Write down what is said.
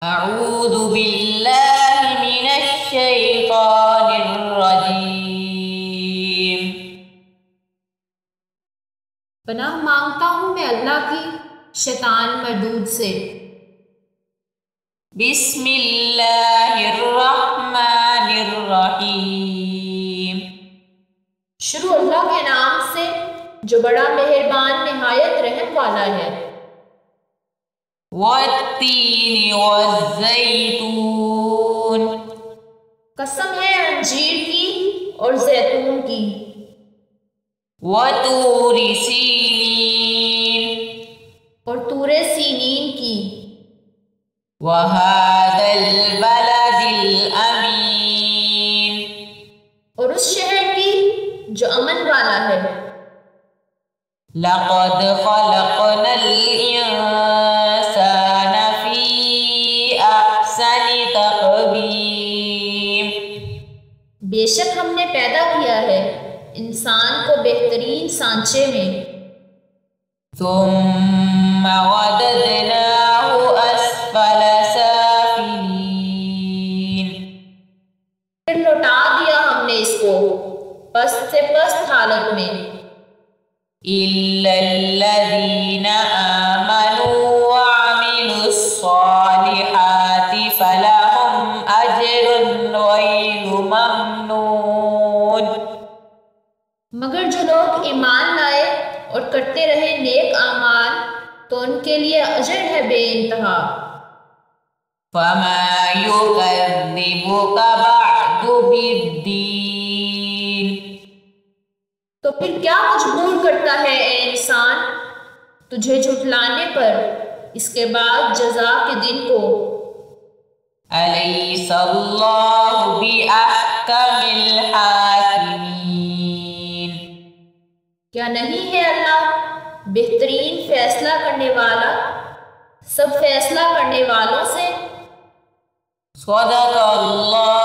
أعوذ بالله من الشيطان الرجيم۔ پناہ مانگتا ہوں میں اللہ کی شیطان مردود سے۔ بسم اللہ الرحمن الرحیم۔ شروع اللہ کے نام سے جو بڑا مہربان نہایت رحم والا ہے۔ والتین والزیتون۔ قسم ہے انجیر کی اور زیتون کی۔ وطور سینین۔ اور طور سینین کی۔ وہذا البلد الامین۔ اور اس شہر کی جو امن والا ہے۔ لقد خلقنا الانسان فی احسن تقویم۔ بے شک ہم نے پیدا کیا ہے انسان کو بہترین سانچے میں۔ ثم رددناہ اسفل سافلین۔ پھر لوٹا دیا ہم نے اس کو پست سے پست حالت میں۔ الا الذین آمنوا وعملوا الصالحات فلہم اجر غیر ممنون۔ مگر جو لوگ ایمان لائے اور کرتے رہے نیک اعمال تو ان کے لیے اجر ہے بے انتہا۔ فما یکذبک بعد بالدین۔ تو پھر کیا مجبور کرتا ہے اے انسان تجھے جھٹلانے پر اس کے بعد جزا کے دن کو۔ الیس اللہ بأحکم الحاکمین۔ کیا نہیں ہے اللہ بہترین فیصلہ کرنے والا سب فیصلہ کرنے والوں سے۔ صدق اللہ